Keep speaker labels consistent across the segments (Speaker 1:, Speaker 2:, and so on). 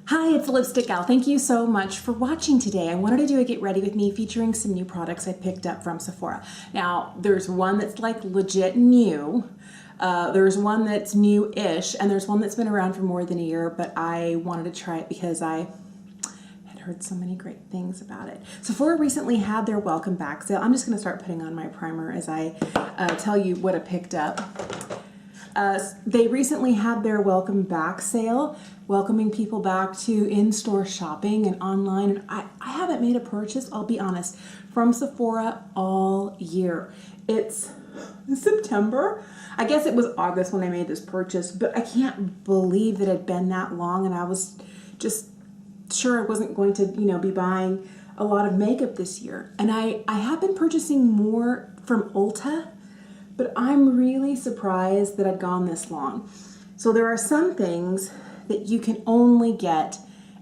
Speaker 1: Hi, it's Lipstick Gal. Thank you so much for watching today. I wanted to do a get ready with me featuring some new products I picked up from Sephora. Now, there's one that's like legit new. There's one that's new-ish, and there's one that's been around for more than a year, but I wanted to try it because I had heard so many great things about it. Sephora recently had their welcome back sale. I'm just going to start putting on my primer as I tell you what I picked up. They recently had their welcome back sale, welcoming people back to in-store shopping and online. And I haven't made a purchase, I'll be honest, from Sephora all year. It's September. I guess it was August when I made this purchase, but I can't believe that it had been that long, and I was just sure I wasn't going to, be buying a lot of makeup this year. And I have been purchasing more from Ulta, but I'm really surprised that I'd gone this long. So there are some things that you can only get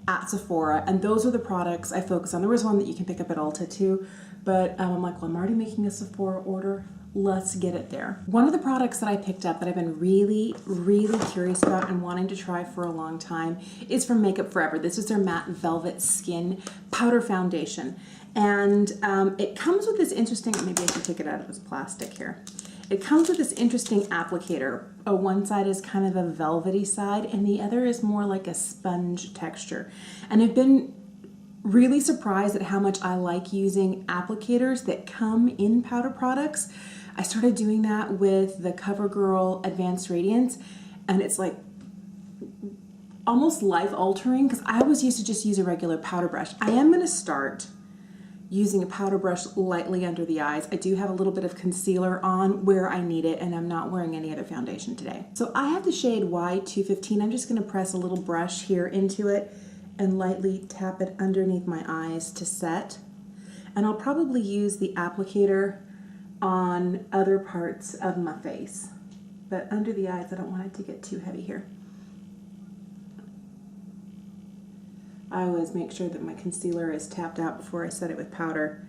Speaker 1: at Sephora, and those are the products I focus on. There was one that you can pick up at Ulta too, but I'm like, well, I'm already making a Sephora order. Let's get it there. One of the products that I picked up that I've been really, really curious about and wanting to try for a long time is from Makeup Forever. This is their Matte Velvet Skin Powder Foundation. And it comes with this interesting, maybe I can take it out of this plastic here. It comes with this interesting applicator. One side is kind of a velvety side, and the other is more like a sponge texture. And I've been really surprised at how much I like using applicators that come in powder products. I started doing that with the CoverGirl Advanced Radiance, and it's like almost life-altering because I always used to just use a regular powder brush. I am going to start using a powder brush lightly under the eyes. I do have a little bit of concealer on where I need it, and I'm not wearing any other foundation today. So I have the shade Y215. I'm just going to press a little brush here into it and lightly tap it underneath my eyes to set. And I'll probably use the applicator on other parts of my face. But under the eyes, I don't want it to get too heavy here. I always make sure that my concealer is tapped out before I set it with powder,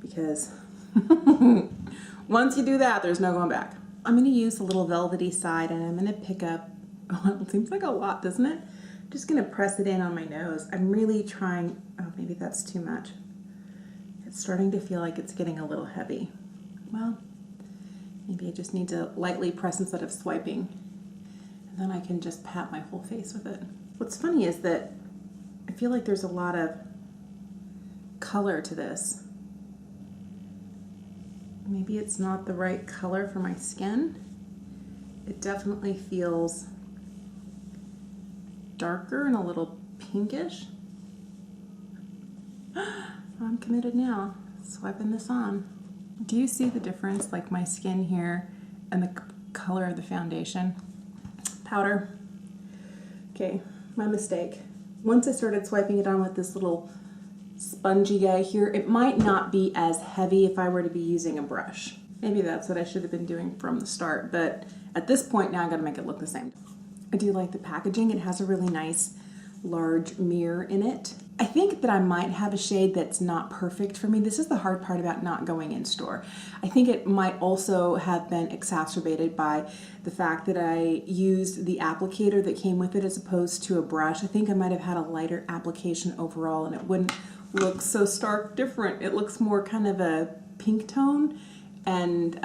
Speaker 1: because once you do that, there's no going back. I'm going to use the little velvety side, and I'm going to pick up, oh, it seems like a lot, doesn't it? I'm just going to press it in on my nose. I'm really trying, oh, maybe that's too much. It's starting to feel like it's getting a little heavy. Well, maybe I just need to lightly press instead of swiping, and then I can just pat my whole face with it. What's funny is that I feel like there's a lot of color to this. Maybe it's not the right color for my skin. It definitely feels darker and a little pinkish. I'm committed now. Swiping this on. Do you see the difference, like my skin here and the color of the foundation? Powder. Okay, my mistake. Once I started swiping it on with this little spongy guy here, it might not be as heavy if I were to be using a brush. Maybe that's what I should have been doing from the start, but at this point now I gotta make it look the same. I do like the packaging. It has a really nice large mirror in it. I think that I might have a shade that's not perfect for me. This is the hard part about not going in store. I think it might also have been exacerbated by the fact that I used the applicator that came with it as opposed to a brush. I think I might have had a lighter application overall, and it wouldn't look so stark different. It looks more kind of a pink tone, and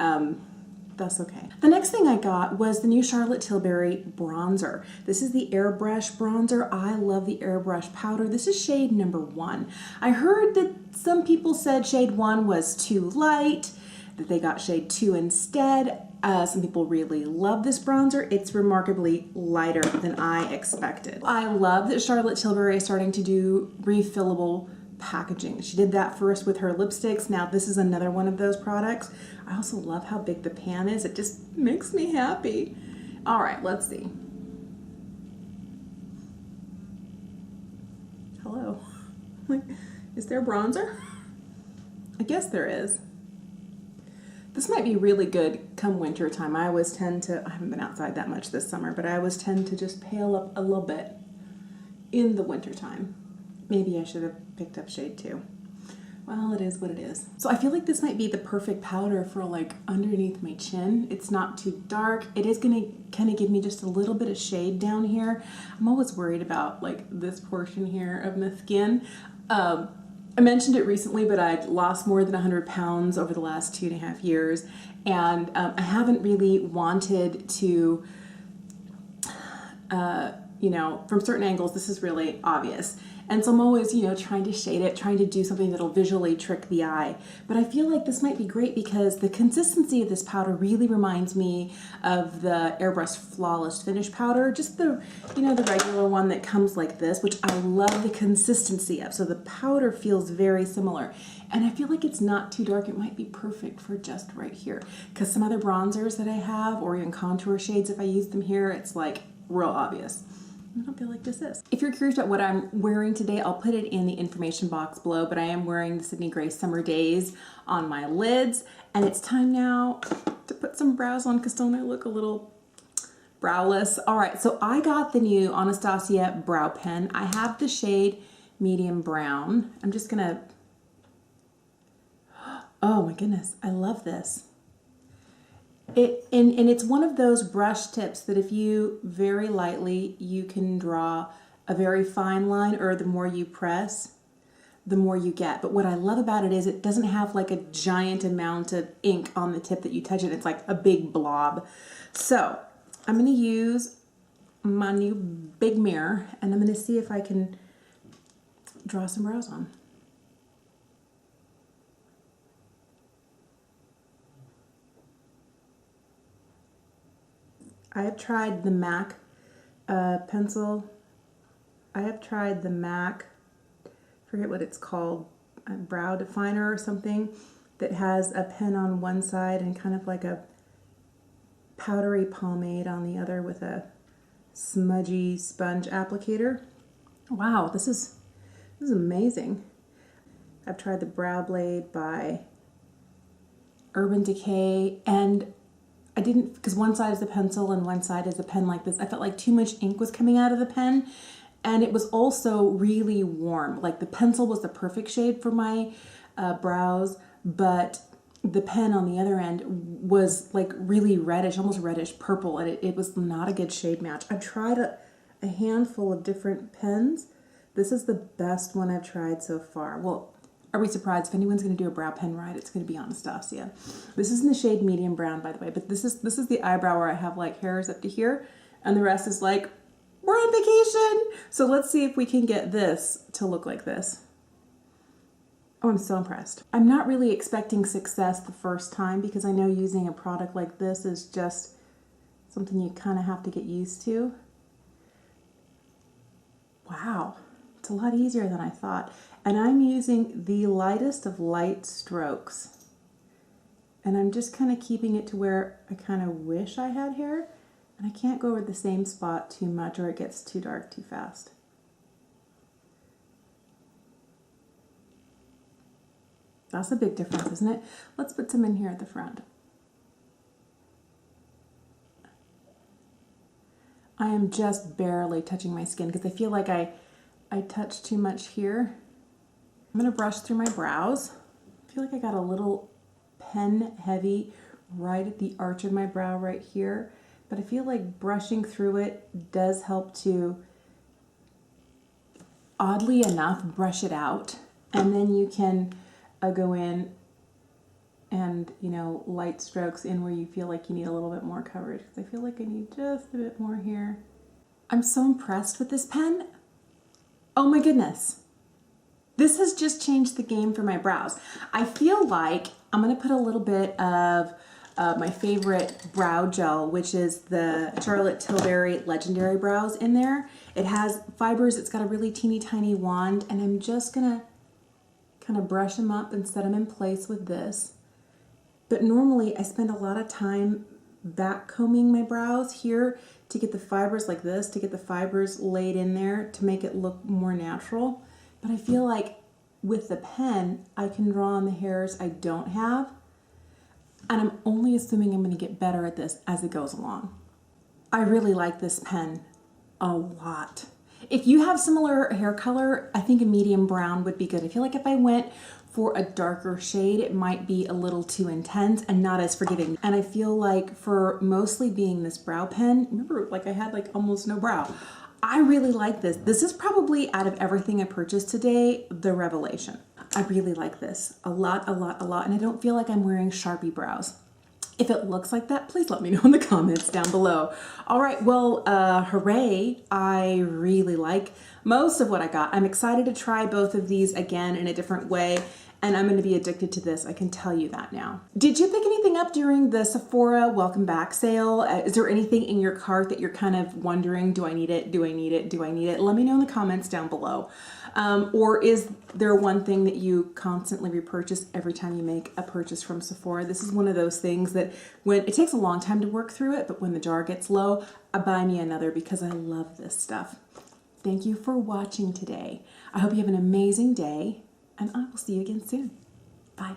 Speaker 1: that's okay. The next thing I got was the new Charlotte Tilbury bronzer. This is the Airbrush bronzer. I love the Airbrush powder. This is shade number 1. I heard that some people said shade 1 was too light, that they got shade 2 instead. Some people really love this bronzer. It's remarkably lighter than I expected. I love that Charlotte Tilbury is starting to do refillable packaging. She did that first with her lipsticks. Now this is another one of those products. I also love how big the pan is. It just makes me happy. All right, let's see. Hello. Like, is there bronzer? I guess there is. This might be really good come winter time. I always tend to, I haven't been outside that much this summer, but I always tend to just pale up a little bit in the winter time. Maybe I should have picked up shade 2. Well, it is what it is. So I feel like this might be the perfect powder for like underneath my chin. It's not too dark. It is gonna kind of give me just a little bit of shade down here. I'm always worried about like this portion here of my skin. I mentioned it recently, but I'd lost more than 100 pounds over the last 2.5 years. And I haven't really wanted to, you know, from certain angles, this is really obvious. And so I'm always, you know, trying to shade it, trying to do something that'll visually trick the eye. But I feel like this might be great because the consistency of this powder really reminds me of the Airbrush Flawless Finish powder, just the, you know, the regular one that comes like this, which I love the consistency of. So the powder feels very similar. And I feel like it's not too dark. It might be perfect for just right here. Because some other bronzers that I have, or even contour shades, if I use them here, it's like real obvious. I don't feel like this is. If you're curious about what I'm wearing today, I'll put it in the information box below, but I am wearing the Sydney Gray Summer Days on my lids, and it's time now to put some brows on because don't I look a little browless? All right, so I got the new Anastasia Brow Pen. I have the shade medium brown. I'm just gonna, oh my goodness, I love this. And it's one of those brush tips that if you very lightly, you can draw a very fine line, or the more you press, the more you get. But what I love about it is it doesn't have like a giant amount of ink on the tip that you touch it. It's like a big blob. So I'm gonna use my new big mirror and I'm gonna see if I can draw some brows on. I have tried the MAC pencil. I have tried the MAC, forget what it's called, a brow definer or something, that has a pen on one side and kind of like a powdery pomade on the other with a smudgy sponge applicator. Wow, this is amazing. I've tried the Brow Blade by Urban Decay, and I didn't, because one side is the pencil and one side is a pen like this. I felt like too much ink was coming out of the pen, and it was also really warm. Like the pencil was the perfect shade for my brows, but the pen on the other end was like really reddish, almost reddish purple, and it was not a good shade match. I've tried a handful of different pens. This is the best one I've tried so far. Well, are we surprised? If anyone's going to do a brow pen right, it's going to be Anastasia. This is in the shade medium brown, by the way, but this is the eyebrow where I have like hairs up to here, and the rest is like, we're on vacation. So let's see if we can get this to look like this. Oh, I'm so impressed. I'm not really expecting success the first time because I know using a product like this is just something you kind of have to get used to. Wow, it's a lot easier than I thought. And I'm using the lightest of light strokes. And I'm just kind of keeping it to where I kind of wish I had hair. And I can't go over the same spot too much or it gets too dark too fast. That's a big difference, isn't it? Let's put some in here at the front. I am just barely touching my skin because I feel like I touched too much here. I'm gonna brush through my brows. I feel like I got a little pen heavy right at the arch of my brow right here, but I feel like brushing through it does help to, oddly enough, brush it out. And then you can go in and, you know, light strokes in where you feel like you need a little bit more coverage. Because I feel like I need just a bit more here. I'm so impressed with this pen. Oh my goodness. This has just changed the game for my brows. I feel like I'm gonna put a little bit of my favorite brow gel, which is the Charlotte Tilbury Legendary Brows in there. It has fibers, it's got a really teeny tiny wand, and I'm just gonna kind of brush them up and set them in place with this. But normally I spend a lot of time back combing my brows here to get the fibers like this, to get the fibers laid in there to make it look more natural. But I feel like with the pen, I can draw on the hairs I don't have. And I'm only assuming I'm going to get better at this as it goes along. I really like this pen a lot. If you have similar hair color, I think a medium brown would be good. I feel like if I went for a darker shade, it might be a little too intense and not as forgiving. And I feel like for mostly being this brow pen, remember, like I had like almost no brow. I really like this. This is probably, out of everything I purchased today, the revelation. I really like this a lot, and I don't feel like I'm wearing Sharpie brows. If it looks like that, please let me know in the comments down below. All right, well, hooray. I really like most of what I got. I'm excited to try both of these again in a different way, and I'm gonna be addicted to this, I can tell you that now. Did you pick anything up during the Sephora Welcome Back sale? Is there anything in your cart that you're kind of wondering, do I need it, do I need it, do I need it? Let me know in the comments down below. Or is there one thing that you constantly repurchase every time you make a purchase from Sephora? This is one of those things that when it takes a long time to work through it, but when the jar gets low, I buy me another because I love this stuff. Thank you for watching today. I hope you have an amazing day, and I will see you again soon. Bye.